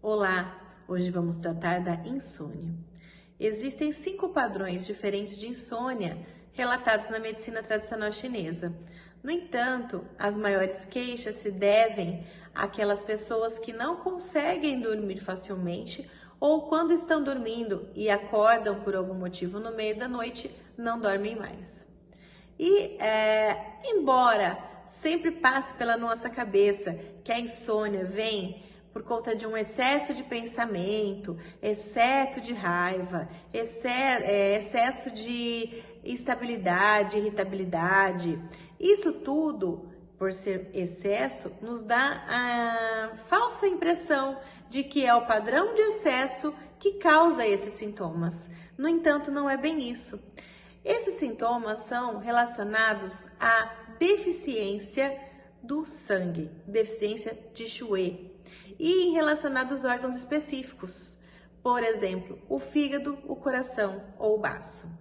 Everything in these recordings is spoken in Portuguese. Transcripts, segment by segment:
Olá, hoje vamos tratar da insônia. Existem 5 padrões diferentes de insônia relatados na medicina tradicional chinesa. No entanto, as maiores queixas se devem àquelas pessoas que não conseguem dormir facilmente ou quando estão dormindo e acordam por algum motivo no meio da noite, não dormem mais. Embora sempre passe pela nossa cabeça que a insônia vem por conta de um excesso de pensamento, excesso de raiva, excesso de instabilidade, irritabilidade. Isso tudo, por ser excesso, nos dá a falsa impressão de que é o padrão de excesso que causa esses sintomas. No entanto, não é bem isso. Esses sintomas são relacionados à deficiência do sangue, deficiência de Xue, e relacionados a órgãos específicos, por exemplo, o fígado, o coração ou o baço.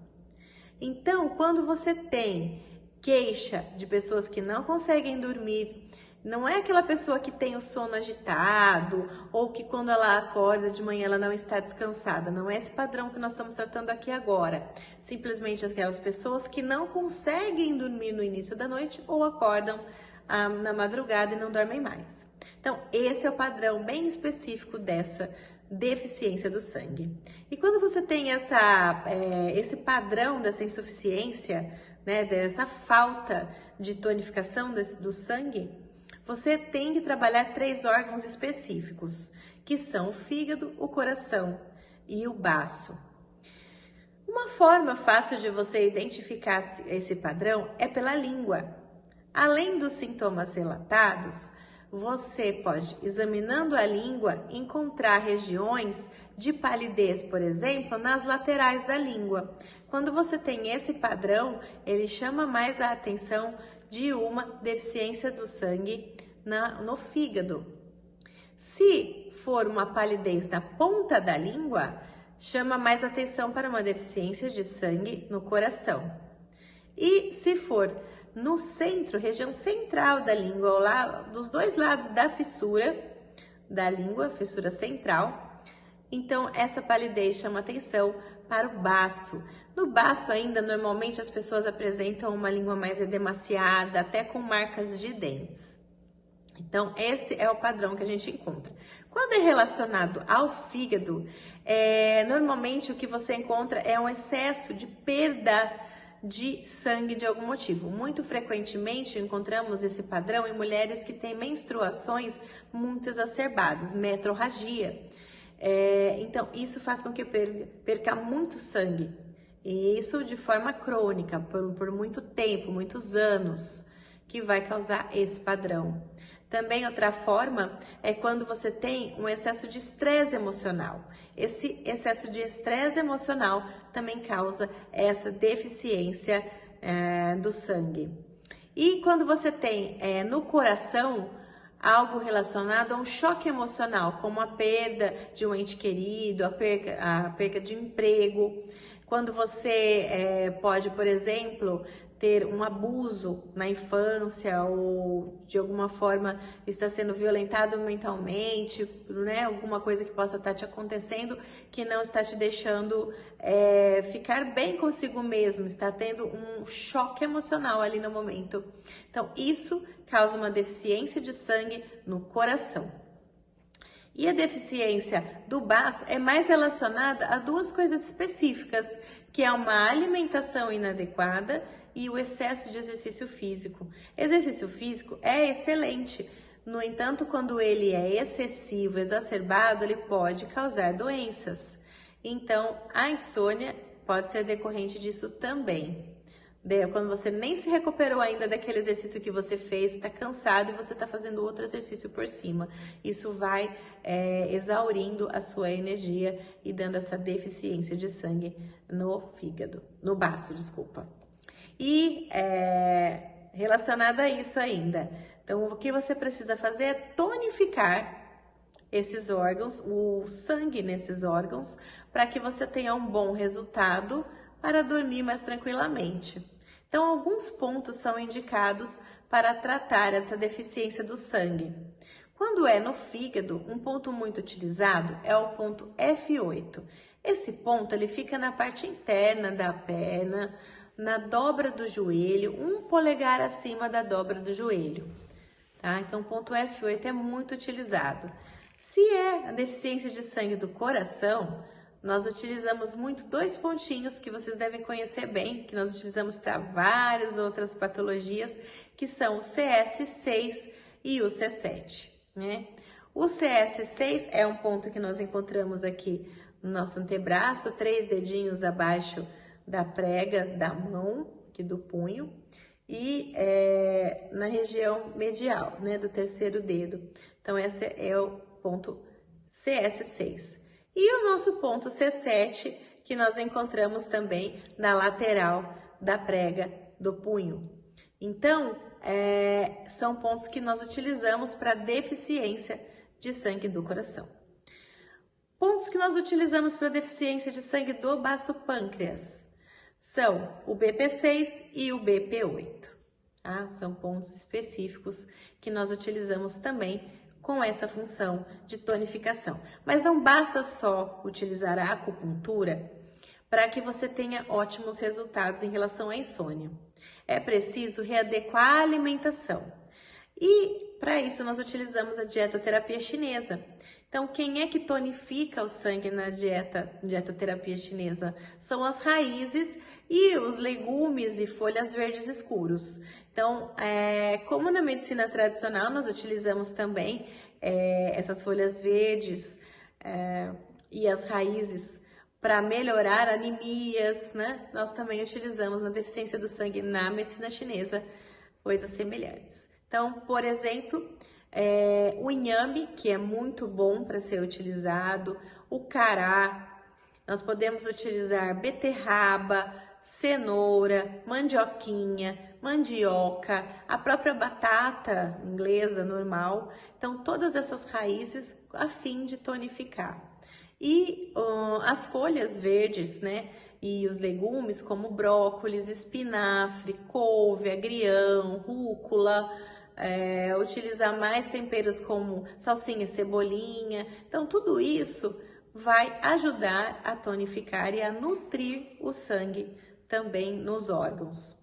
Então, quando você tem queixa de pessoas que não conseguem dormir, não é aquela pessoa que tem o sono agitado ou que quando ela acorda de manhã ela não está descansada, não é esse padrão que nós estamos tratando aqui agora. Simplesmente aquelas pessoas que não conseguem dormir no início da noite ou acordam na madrugada e não dormem mais. Então, esse é o padrão bem específico dessa deficiência do sangue. E quando você tem esse padrão dessa insuficiência, né, dessa falta de tonificação do sangue, você tem que trabalhar 3 órgãos específicos, que são o fígado, o coração e o baço. Uma forma fácil de você identificar esse padrão é pela língua. Além dos sintomas relatados, você pode, examinando a língua, encontrar regiões de palidez, por exemplo, nas laterais da língua. Quando você tem esse padrão, ele chama mais a atenção de uma deficiência do sangue no fígado. Se for uma palidez na ponta da língua, chama mais atenção para uma deficiência de sangue no coração. E se for no centro, região central da língua, dos 2 lados da fissura da língua, fissura central, então essa palidez chama atenção para o baço. No baço ainda, normalmente as pessoas apresentam uma língua mais edemaciada, até com marcas de dentes. Então, esse é o padrão que a gente encontra. Quando é relacionado ao fígado, normalmente o que você encontra é um excesso de perda de sangue de algum motivo. Muito frequentemente encontramos esse padrão em mulheres que têm menstruações muito exacerbadas, metrorragia. Então, isso faz com que perca muito sangue. E isso de forma crônica, por muito tempo, muitos anos, que vai causar esse padrão. Também outra forma é quando você tem um excesso de estresse emocional. Esse excesso de estresse emocional também causa essa deficiência do sangue. E quando você tem no coração algo relacionado a um choque emocional, como a perda de um ente querido, a perda de emprego, quando você pode, por exemplo, ter um abuso na infância ou de alguma forma está sendo violentado mentalmente, né? Alguma coisa que possa estar te acontecendo que não está te deixando ficar bem consigo mesmo, está tendo um choque emocional ali no momento. Então, isso causa uma deficiência de sangue no coração. E a deficiência do baço é mais relacionada a 2 coisas específicas, que é uma alimentação inadequada e o excesso de exercício físico. Exercício físico é excelente, no entanto, quando ele é excessivo, exacerbado, ele pode causar doenças. Então, a insônia pode ser decorrente disso também. Quando você nem se recuperou ainda daquele exercício que você fez, está cansado e você está fazendo outro exercício por cima. Isso vai exaurindo a sua energia e dando essa deficiência de sangue no baço, desculpa. E relacionado a isso ainda, então o que você precisa fazer é tonificar esses órgãos, o sangue nesses órgãos, para que você tenha um bom resultado para dormir mais tranquilamente. Então, alguns pontos são indicados para tratar essa deficiência do sangue. Quando é no fígado, um ponto muito utilizado é o ponto F8. Esse ponto ele fica na parte interna da perna, na dobra do joelho, um polegar acima da dobra do joelho. Tá? Então, o ponto F8 é muito utilizado. Se é a deficiência de sangue do coração, nós utilizamos muito dois pontinhos que vocês devem conhecer bem, que nós utilizamos para várias outras patologias, que são o CS6 e o C7, né? O CS6 é um ponto que nós encontramos aqui no nosso antebraço, 3 dedinhos abaixo da prega da mão, aqui do punho, e na região medial, né, do terceiro dedo. Então, esse é o ponto CS6. E o nosso ponto C7, que nós encontramos também na lateral da prega do punho. Então, são pontos que nós utilizamos para deficiência de sangue do coração. Pontos que nós utilizamos para deficiência de sangue do baço pâncreas são o BP6 e o BP8. Tá? São pontos específicos que nós utilizamos também com essa função de tonificação. Mas não basta só utilizar a acupuntura para que você tenha ótimos resultados em relação à insônia. É preciso readequar a alimentação. E para isso nós utilizamos a dietoterapia chinesa. Então, quem é que tonifica o sangue na dietoterapia chinesa? São as raízes e os legumes e folhas verdes escuros. Então, como na medicina tradicional, nós utilizamos também essas folhas verdes e as raízes para melhorar anemias, né? Nós também utilizamos na deficiência do sangue na medicina chinesa coisas semelhantes. Então, por exemplo, o inhame, que é muito bom para ser utilizado, o cará, nós podemos utilizar beterraba, cenoura, mandioquinha, mandioca, a própria batata inglesa normal. Então, todas essas raízes a fim de tonificar. E as folhas verdes, né? E os legumes como brócolis, espinafre, couve, agrião, rúcula, utilizar mais temperos como salsinha, cebolinha. Então, tudo isso vai ajudar a tonificar e a nutrir o sangue também nos órgãos.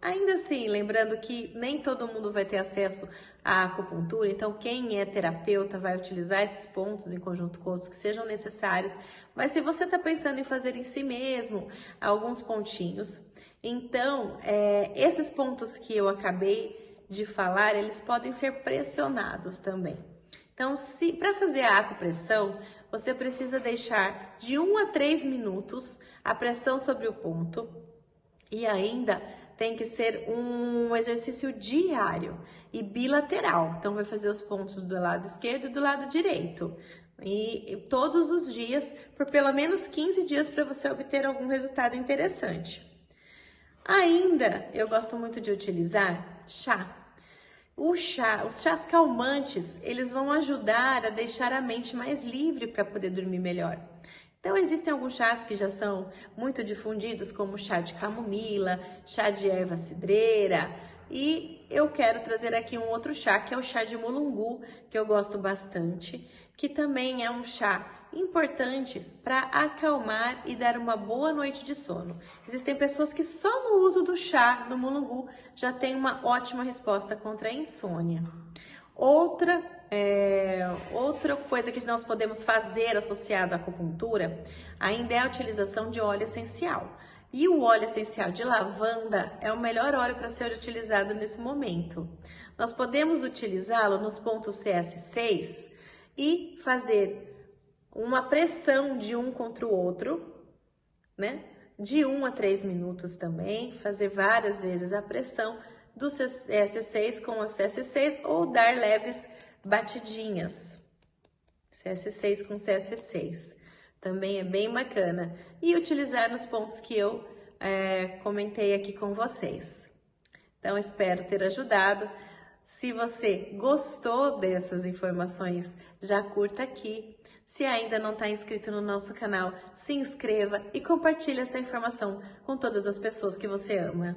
Ainda assim, lembrando que nem todo mundo vai ter acesso à acupuntura, então quem é terapeuta vai utilizar esses pontos em conjunto com outros que sejam necessários, mas se você está pensando em fazer em si mesmo alguns pontinhos, então esses pontos que eu acabei de falar, eles podem ser pressionados também. Então, para fazer a acupressão, você precisa deixar de 1 a 3 minutos a pressão sobre o ponto e ainda tem que ser um exercício diário e bilateral. Então, vai fazer os pontos do lado esquerdo e do lado direito. E todos os dias, por pelo menos 15 dias para você obter algum resultado interessante. Ainda, eu gosto muito de utilizar chá. Os chás calmantes, eles vão ajudar a deixar a mente mais livre para poder dormir melhor. Então, existem alguns chás que já são muito difundidos, como chá de camomila, chá de erva cidreira, e eu quero trazer aqui um outro chá, que é o chá de mulungu, que eu gosto bastante, que também é um chá importante para acalmar e dar uma boa noite de sono. Existem pessoas que só no uso do chá do mulungu já tem uma ótima resposta contra a insônia. Outra coisa que nós podemos fazer associada à acupuntura ainda é a utilização de óleo essencial. E o óleo essencial de lavanda é o melhor óleo para ser utilizado nesse momento. Nós podemos utilizá-lo nos pontos CS6 e fazer uma pressão de um contra o outro, né? De 1 a 3 minutos também, fazer várias vezes a pressão do CS6 com o CS6 ou dar leves batidinhas. CS6 com CS6. Também é bem bacana. E utilizar nos pontos que eu comentei aqui com vocês. Então, espero ter ajudado. Se você gostou dessas informações, já curta aqui. Se ainda não está inscrito no nosso canal, se inscreva e compartilhe essa informação com todas as pessoas que você ama.